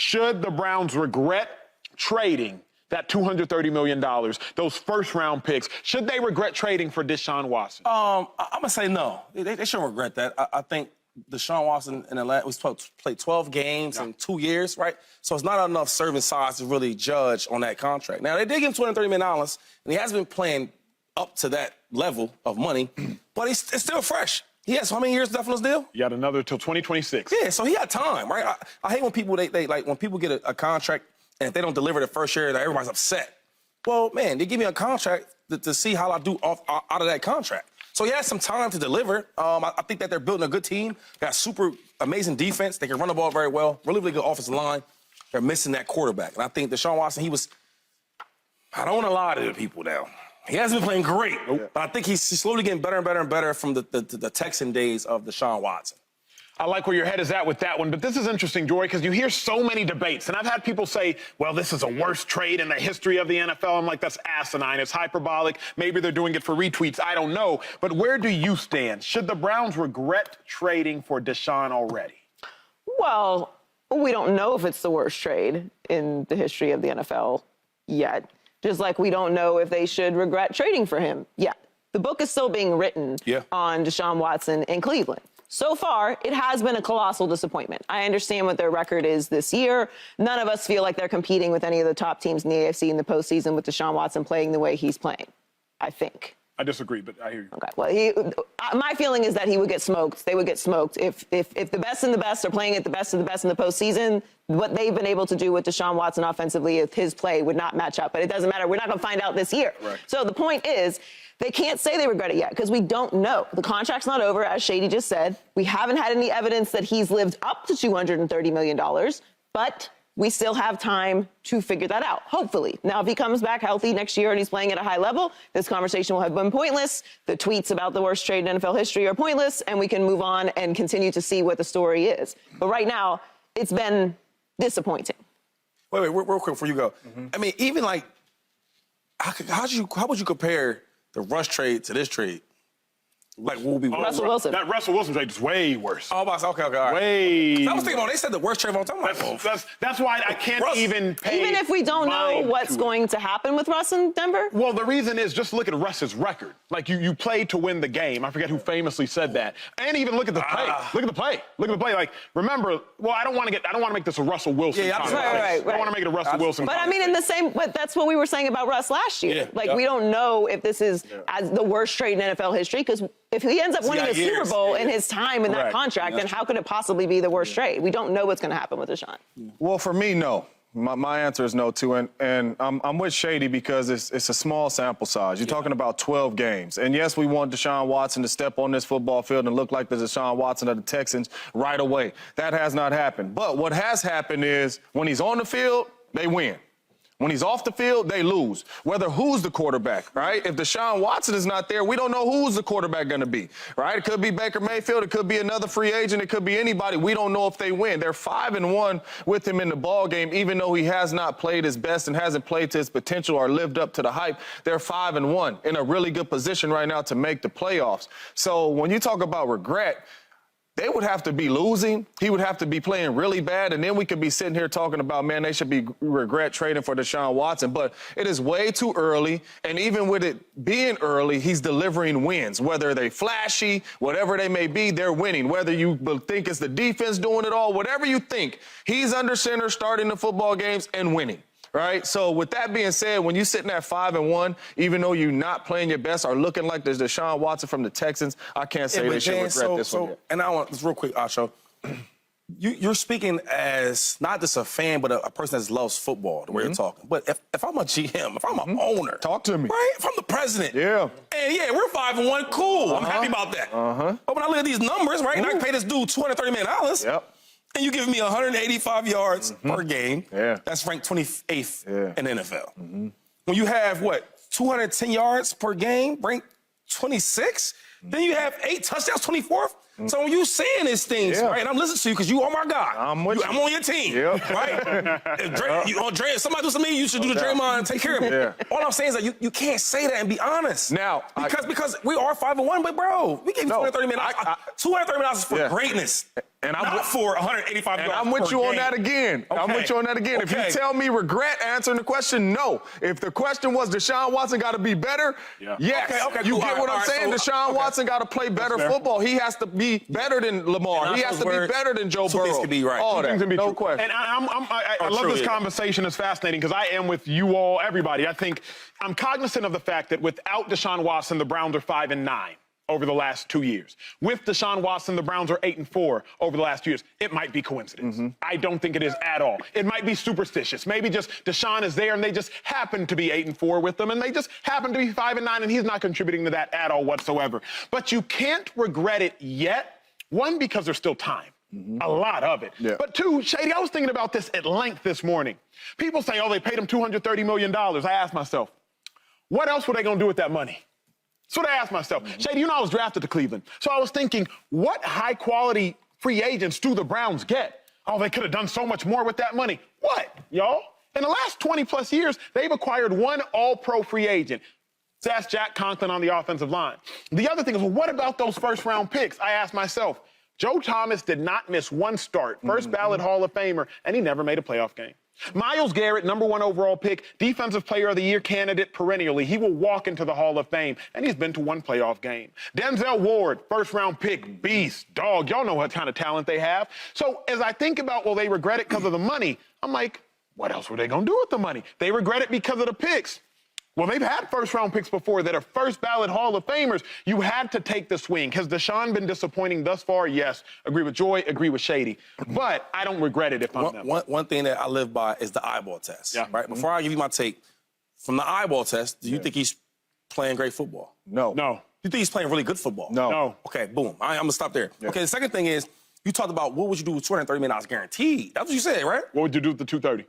Should the Browns regret trading that $230 million, those first-round picks? Should they regret trading for Deshaun Watson? I'm going to say no. They shouldn't regret that. I think Deshaun Watson in Atlanta played 12 games in 2 years, right? So it's not enough serving size to really judge on that contract. Now, they did give him $230 million, and he hasn't been playing up to that level of money, but it's still fresh. He has how many years left on his deal? You got another till 2026. Yeah, so he had time, right? I hate when people, they like, when people get a contract and if they don't deliver the first year, everybody's upset. Well, man, they give me a contract to see how I do out of that contract. So he has some time to deliver. I think that they're building a good team. Got super amazing defense. They can run the ball very well. Really, really good offensive line. They're missing that quarterback. And I think Deshaun Watson, I don't want to lie to the people now. He hasn't been playing great, but I think he's slowly getting better and better and better from the Texan days of Deshaun Watson. I like where your head is at with that one, but this is interesting, Joy, because you hear so many debates, and I've had people say, well, this is a worst trade in the history of the NFL. I'm like, that's asinine. It's hyperbolic. Maybe they're doing it for retweets. I don't know. But where do you stand? Should the Browns regret trading for Deshaun already? Well, we don't know if it's the worst trade in the history of the NFL yet. Just like we don't know if they should regret trading for him yet. The book is still being written on Deshaun Watson in Cleveland. So far, it has been a colossal disappointment. I understand what their record is this year. None of us feel like they're competing with any of the top teams in the AFC in the postseason with Deshaun Watson playing the way he's playing, I think. I disagree, but I hear you. Okay. Well, my feeling is that he would get smoked. They would get smoked. If the best and the best are playing at the best of the best in the postseason, what they've been able to do with Deshaun Watson offensively, if his play would not match up. But it doesn't matter. We're not going to find out this year. Right. So the point is, they can't say they regret it yet because we don't know. The contract's not over, as Shady just said. We haven't had any evidence that he's lived up to $230 million, but we still have time to figure that out, hopefully. Now, if he comes back healthy next year and he's playing at a high level, this conversation will have been pointless. The tweets about the worst trade in NFL history are pointless, and we can move on and continue to see what the story is. But right now, it's been disappointing. Wait, real quick before you go. I mean, even like, how would you compare the Russ trade to this trade? Like, what would be worse? Russell Wilson. That Russell Wilson trade is way worse. Oh, okay, all right. Way. I was thinking about, they said the worst trade of all time. That's why I can't even pay. Even if we don't know what's going to happen with Russ in Denver? Well, the reason is just look at Russ's record. Like, you played to win the game. I forget who famously said that. And even look at the play. Look at the play. Look at the play. Like, remember, well, I don't want to make this a Russell Wilson conversation. Right. I don't want to make it a Russell Wilson But I mean, but that's what we were saying about Russ last year. We don't know if this is as the worst trade in NFL history, because if he ends up winning a Super Bowl in his time in that contract, then how could it possibly be the worst trade? We don't know what's going to happen with Deshaun. Well, for me, no. My answer is no, too. And I'm with Shady because it's a small sample size. You're talking about 12 games. And, yes, we want Deshaun Watson to step on this football field and look like the Deshaun Watson of the Texans right away. That has not happened. But what has happened is when he's on the field, they win. When he's off the field, they lose. Whether who's the quarterback, right? If Deshaun Watson is not there, we don't know who's the quarterback going to be, right? It could be Baker Mayfield. It could be another free agent. It could be anybody. We don't know if they win. They're 5-1 with him in the ball game, even though he has not played his best and hasn't played to his potential or lived up to the hype. They're 5-1 in a really good position right now to make the playoffs. So when you talk about regret, they would have to be losing. He would have to be playing really bad, and then we could be sitting here talking about, man, they should be regret trading for Deshaun Watson. But it is way too early, and even with it being early, he's delivering wins. Whether they flashy, whatever they may be, they're winning. Whether you think it's the defense doing it all, whatever you think, he's under center starting the football games and winning. Right? So with that being said, when you're sitting at 5-1, even though you're not playing your best or looking like there's Deshaun Watson from the Texans, I can't say they should regret this one yet. And I want this real quick, Acho. You're speaking as not just a fan, but a person that loves football, the way you're talking. But if I'm a GM, if I'm an owner. Talk to me. Right? If I'm the president. Yeah. And yeah, we're 5-1, cool. I'm happy about that. But when I look at these numbers, right, and I can pay this dude $230 million. Yep. And you give me 185 yards per game. Yeah. That's ranked 28th in the NFL. When you have, 210 yards per game, ranked 26? Then you have 8 touchdowns, 24th? So when you saying these things, right, and I'm listening to you because you are my guy. I'm on your team, right? If somebody do something to me, you should do the Draymond and take care of me. All I'm saying is that you can't say that and be honest. Now, because we are 5-1, but bro, we gave you $230 million. $230 million is for greatness. And I'm not for 185 And yards I'm with per you on game. that again. I'm Okay. with you on that again. If Okay. you tell me regret answering the question, no. If the question was Deshaun Watson got to be better, yes. Okay, You cool. get what All I'm right, saying? so- Deshaun okay. Watson got to play better fair. football. He has to be better than Lamar. And He I has to suppose be better than Joe two things Burrow. can be right. All Two things that. can be No true. question. And I love true, this yeah. conversation. It's fascinating because I am with you all, everybody. I think I'm cognizant of the fact that without Deshaun Watson, the Browns are 5-9 over the last 2 years. With Deshaun Watson, the Browns are 8-4 over the last 2 years. It might be coincidence. I don't think it is at all. It might be superstitious. Maybe just Deshaun is there and they just happen to be 8-4 with them and they just happen to be 5-9 and he's not contributing to that at all whatsoever. But you can't regret it yet. One, because there's still time. A lot of it. Yeah. But two, Shady, I was thinking about this at length this morning. People say, oh, they paid him $230 million. I asked myself, what else were they going to do with that money? That's what I asked myself. Shady, you know I was drafted to Cleveland. So I was thinking, what high-quality free agents do the Browns get? Oh, they could have done so much more with that money. What, y'all? In the last 20-plus years, they've acquired one all-pro free agent. That's Jack Conklin on the offensive line. The other thing is, well, what about those first-round picks? I asked myself, Joe Thomas did not miss one start, first ballot Hall of Famer, and he never made a playoff game. Myles Garrett, #1 overall pick, Defensive Player of the Year candidate perennially. He will walk into the Hall of Fame, and he's been to one playoff game. Denzel Ward, first-round pick, beast, dog. Y'all know what kind of talent they have. So as I think about, well, they regret it because of the money, I'm like, what else were they going to do with the money? They regret it because of the picks. Well, they've had first-round picks before that are first-ballot Hall of Famers. You had to take the swing. Has Deshaun been disappointing thus far? Yes. Agree with Joy, agree with Shady. But I don't regret it if I'm them. One thing that I live by is the eyeball test. Yeah. Right? Before I give you my take, from the eyeball test, do you think he's playing great football? No. No. You think he's playing really good football? No. No. Okay, boom. I'm going to stop there. Okay, the second thing is, you talked about what would you do with $230 million guaranteed. That's what you said, right? What would you do with the 230?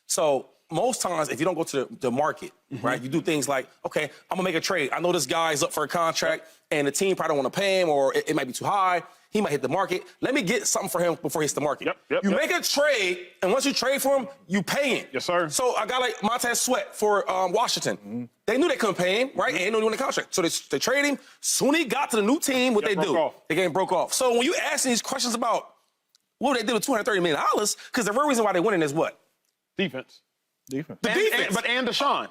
So most times, if you don't go to the market, right, you do things like, okay, I'm going to make a trade. I know this guy's up for a contract, and the team probably don't want to pay him, or it might be too high. He might hit the market. Let me get something for him before he hits the market. You make a trade, and once you trade for him, you pay him. Yes, sir. So a guy like Montez Sweat for Washington, they knew they couldn't pay him, right? And they knew he won the contract. So they traded him. Soon he got to the new team, what they broke do? off. The game broke off. So when you ask these questions about what they did with $230 million, because the real reason why they're winning is what? Defense. Defense. The defense. And Deshaun.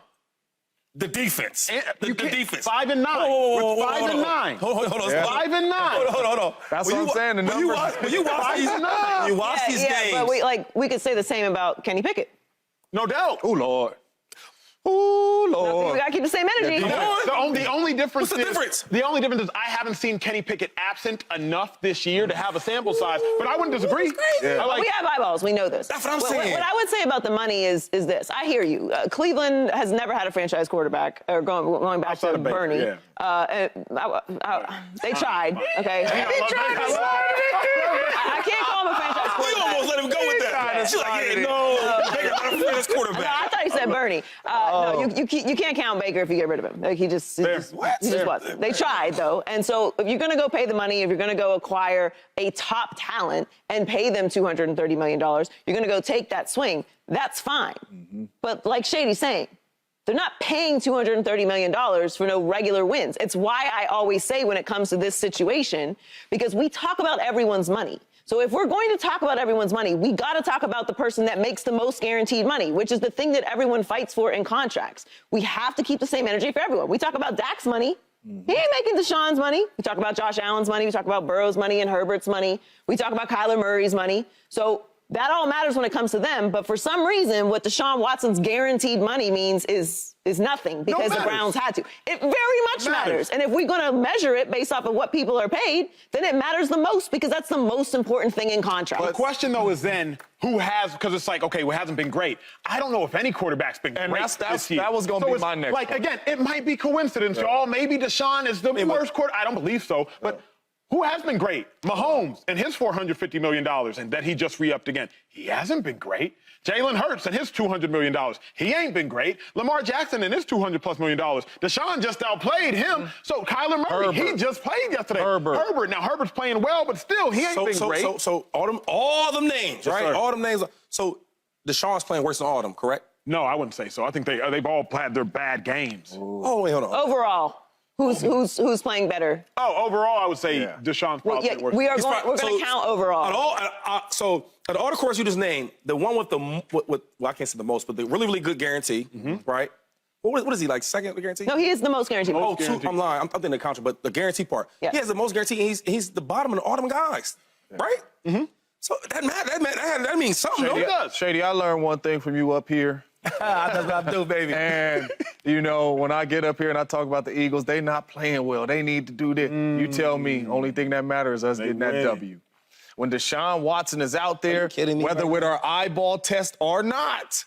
The defense. The defense. 5-9. With 5-9. Hold on. Yeah. 5-9. Hold on. That's what I'm saying. The When you numbers. watch these games. But we could say the same about Kenny Pickett. No doubt. Oh, Lord. Oh, We Lord. gotta keep the same energy. The only difference What's the difference? The only difference is I haven't seen Kenny Pickett absent enough this year to have a sample size, but I wouldn't disagree. crazy. I like, We have eyeballs. We know this. That's what I'm saying. What I would say about the money is this. I hear you. Cleveland has never had a franchise quarterback, or going back Outside to of Baker, Bernie. yeah. They tried. Okay. I can't call him a franchise You quarterback. almost let him go with that. She's like, yeah, no. Baker's not a franchise No, quarterback. I thought he said Bernie. No, you can't count Baker if you get rid of him. Like he just wasn't. They tried though, and so if you're going to go pay the money, if you're going to go acquire a top talent and pay them $230 million, you're going to go take that swing. That's fine. But like Shady's saying, they're not paying $230 million for no regular wins. It's why I always say when it comes to this situation, because we talk about everyone's money. So if we're going to talk about everyone's money, we got to talk about the person that makes the most guaranteed money, which is the thing that everyone fights for in contracts. We have to keep the same energy for everyone. We talk about Dak's money. He ain't making Deshaun's money. We talk about Josh Allen's money. We talk about Burrow's money and Herbert's money. We talk about Kyler Murray's money. So that all matters when it comes to them. But for some reason, what Deshaun Watson's guaranteed money means is nothing because the Browns had to. It very much matters. And if we're going to measure it based off of what people are paid, then it matters the most because that's the most important thing in contracts. the question, though, is then who has, because it's like, okay, well, it hasn't been great. I don't know if any quarterback's been great this year. That was going to be it's my next Like, point. again, it might be coincidence, y'all. Maybe Deshaun is the worst quarterback. I don't believe so. But who has been great? Mahomes and his $450 million, and that he just re-upped again. He hasn't been great. Jalen Hurts and his $200 million. He ain't been great. Lamar Jackson and his $200+ million. Deshaun just outplayed him. So Kyler Murray, he just played yesterday. Herbert. Now, Herbert's playing well, but still, he ain't been great. So all them names, right? sir. All them names. So Deshaun's playing worse than all of them, correct? No, I wouldn't say so. I think they've all had their bad games. Oh, wait, hold on. Overall. Who's playing better? Oh, overall, I would say Deshaun's probably Well, yeah, worse. we're going to count overall. So at all the courses you just named, the one with well, I can't say the most, but the really, really good guarantee, right? What is he, like, second guarantee? No, he is the most guaranteed. Oh, two, I'm lying. I'm thinking the contract, but the guarantee part. Yeah. He has the most guarantee, and he's the bottom of all them guys, right? Mm-hmm. So that means something. Shady, no? does. Shady, I learned one thing from you up here. That's what I do, baby. And, you know, when I get up here and I talk about the Eagles, they not playing well. They need to do this. You tell me, only thing that matters is us getting that W. When Deshaun Watson is out there, whether with our eyeball test or not,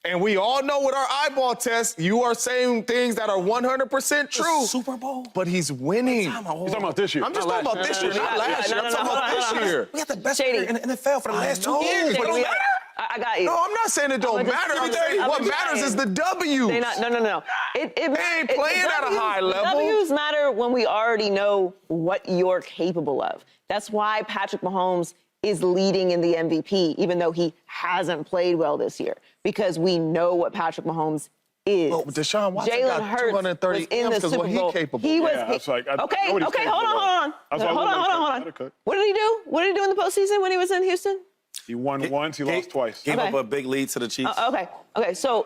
and we all know with our eyeball test, you are saying things that are 100% true. Super Bowl. But he's winning. He's talking about this year. I'm just talking about this year, not last year. I'm talking about this year. We got the best player in the NFL for the last 2 years. But it don't matter. I got you. No, I'm not saying it don't matter. I'm saying what matters is the W's. No. They ain't playing at a high level. W's matter when we already know what you're capable of. That's why Patrick Mahomes is leading in the MVP, even though he hasn't played well this year, because we know what Patrick Mahomes is. Well, Deshaun Watson Jalen got Hurts 230 was in the M's 'cause Super what he Bowl. capable. He was. Yeah, that's like, okay, hold on. That's why Hold on. What did he do? What did he do in the postseason when he was in Houston? He won once, he lost twice. Gave up a big lead to the Chiefs. Okay. So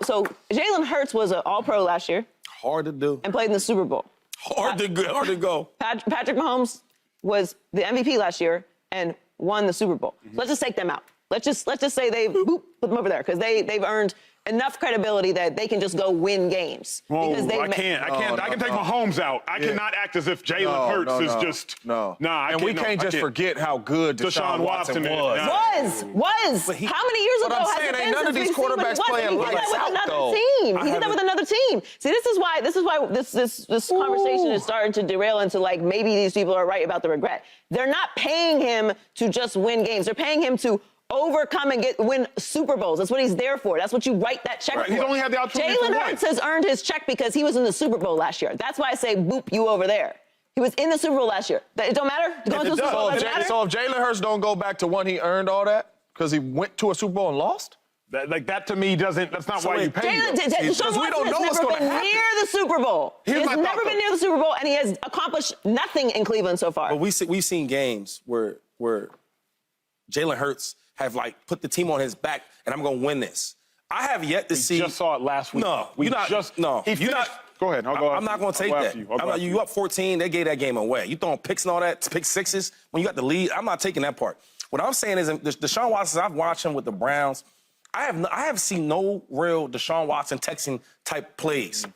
Jalen Hurts was an All-Pro last year Hard to do. and played in the Super Bowl. Hard to go. Patrick Mahomes was the MVP last year and won the Super Bowl. Let's just take them out. Let's just say they put them over there because they've earned enough credibility that they can just go win games. Whoa, because I can take Mahomes out. I cannot act as if Jalen Hurts is just Nah, and we can't just forget how good Deshaun Watson was. Was. How many years ago I'm has saying it ain't been none of since these we've seen what he quarterbacks was? playing He did lights that out, with though. another team. He did that with another team. See, this is why this conversation is starting to derail into, like, maybe these people are right about the regret. They're not paying him to just win games. They're paying him to overcome and win Super Bowls. That's what he's there for. That's what you write that check for. He's only had the opportunity Jalen Hurts has earned his check because he was in the Super Bowl last year. That's why I say, boop, you over there. He was in the Super Bowl last year. It don't matter? Going to the Super Bowl doesn't matter? So if Jalen Hurts don't go back to when he earned all that because he went to a Super Bowl and lost? That to me doesn't. That's not why you pay him. Deshaun Watson has never been near the Super Bowl. He has never been near the Super Bowl, and he has accomplished nothing in Cleveland so far. But we've seen games where Jalen Hurts have, like, put the team on his back, and I'm going to win this. I have yet to see. We just saw it last week. No, Go ahead. I'm not going to take that. You up 14, they gave that game away. You throwing picks and all that, pick sixes, when you got the lead. I'm not taking that part. What I'm saying is, Deshaun Watson, I've watched him with the Browns. I have seen no real Deshaun Watson Texan type plays.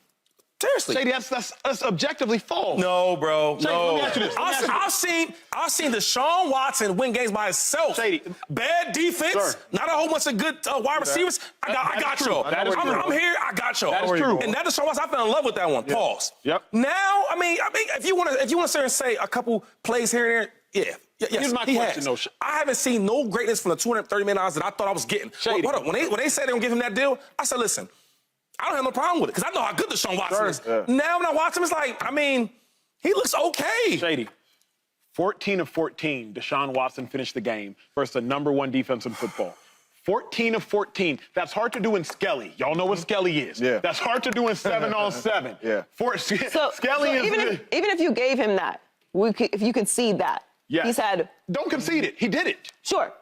Seriously. Shady, that's objectively false. No, bro. Shady, no. let me ask you this. I've seen Deshaun Watson win games by himself. Shady. Bad defense, not a whole bunch of good wide receivers. I got you. I'm here. I got you. That is true. And that Deshaun Watson, I fell in love with that one. Yep. Pause. Yep. Now, I mean, if you want to sit and say a couple plays here and there, yeah. Yes, Here's my question, though. I haven't seen no greatness from the $230 million that I thought I was getting. Shady. Hold up. When they said they were going to give him that deal, I said, listen, I don't have no problem with it because I know how good Deshaun Watson is. Yeah. Now when I watch him, it's like, I mean, he looks okay. Shady. 14 of 14, Deshaun Watson finished the game versus the number 1 defense in football. 14 of 14. That's hard to do in Skelly. Y'all know what Skelly is. Yeah. That's hard to do in 7-on-7. Yeah. Skelly is even if you gave him that, if you concede that, he's had. Don't concede it. He did it. Sure.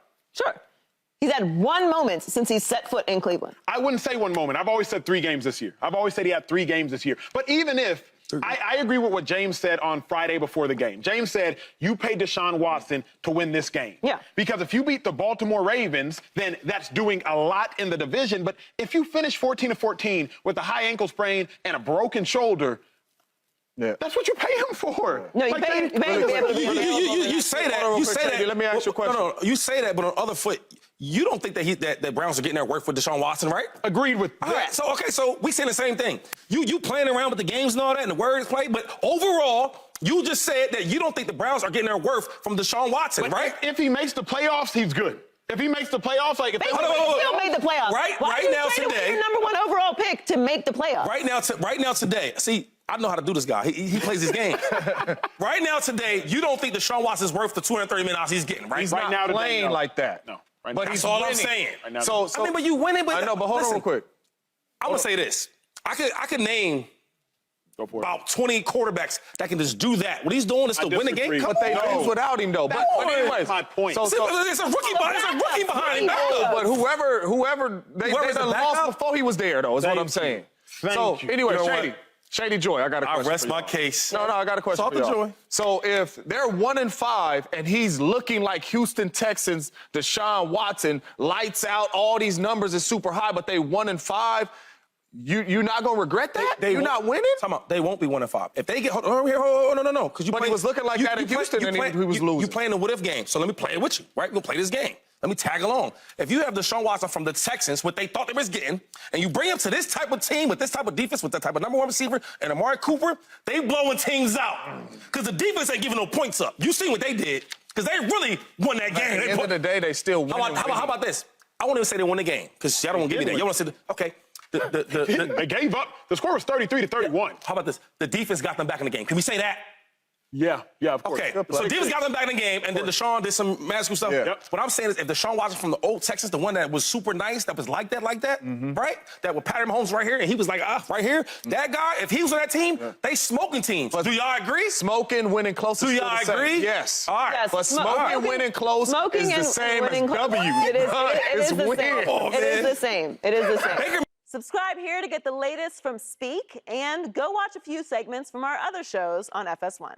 He's had one moment since he's set foot in Cleveland. I wouldn't say one moment. I've always said 3 games this year. I've always said he had 3 games this year. But even if, I agree with what James said on Friday before the game. James said, you pay Deshaun Watson to win this game. Yeah. Because if you beat the Baltimore Ravens, then that's doing a lot in the division. But if you finish 14 of 14 with a high ankle sprain and a broken shoulder, that's what you pay him for. No, you pay him to be able to You say that. You say that. Let me ask you a question. No, you say that, but on the other foot, you don't think that the Browns are getting their work for Deshaun Watson, right? Agreed with that. All right, so we saying the same thing. You playing around with the games and all that and the words play, but overall, you just said that you don't think the Browns are getting their worth from Deshaun Watson, But right? If he makes the playoffs, he's good. If he makes the playoffs, like if They still made the playoffs. Right now today, your number 1 overall pick to make the playoffs. Right now today, see, I know how to do this guy. He plays his game. Right now today, you don't think Deshaun Watson's worth the $230 million he's getting, right? He's Right not now today, playing no. like that. No. But he's all I'm saying. Right now, So, I mean, but you winning. But I know, but hold on real quick. I'm gonna say this. I could name Go for it. About 20 quarterbacks that can just do that. What he's doing is to win the game. disagree. Come But they on. lose without him, though. But anyways, my point. It's a rookie behind him. but whoever they Whoever's done the lost backup? before he was there, though, is what Thank I'm saying. Thank So, you. anyway, You know Shady. what? Shady Joy, I got a I question rest for my y'all. case. No, I got a question Talk for to y'all. Joy. So if they're 1-5 and he's looking like Houston Texans, Deshaun Watson, lights out, all these numbers is super high, but they 1-5, you're not gonna regret that? You're not winning? Time out. They won't be 1-5. If they get no. Because But he was looking like that in Houston and he was losing. You playing the what-if game, so let me play it with you, right? We'll play this game. Let me tag along. If you have Deshaun Watson from the Texans, what they thought they was getting, and you bring him to this type of team with this type of defense, with that type of number 1 receiver and Amari Cooper, they blowing teams out. Because the defense ain't giving no points up. You seen what they did. Because they really won that game. At the end of the day, they still win. How about this? I won't even say they won the game, because y'all don't want to give me that. You want to say, okay. They gave up. The score was 33-31. How about this? The defense got them back in the game. Can we say that? Yeah, of course. Okay, so defense got them back in the game, and then Deshaun did some magical stuff. Yeah. Yep. What I'm saying is, if Deshaun Watson from the old Texas, the one that was super nice, that was like that, right? That with Patrick Mahomes right here, and he was like, right here. That guy, if he was on that team, they smoking teams. Do y'all agree? Smoking, winning close. Do y'all agree? Yes. All right. Yes. But smoking, winning close Smoking is the and same as winning close. W. It is It's the win. same. Oh, It is man. the same. It is the same. Baker Subscribe here to get the latest from Speak, and go watch a few segments from our other shows on FS1.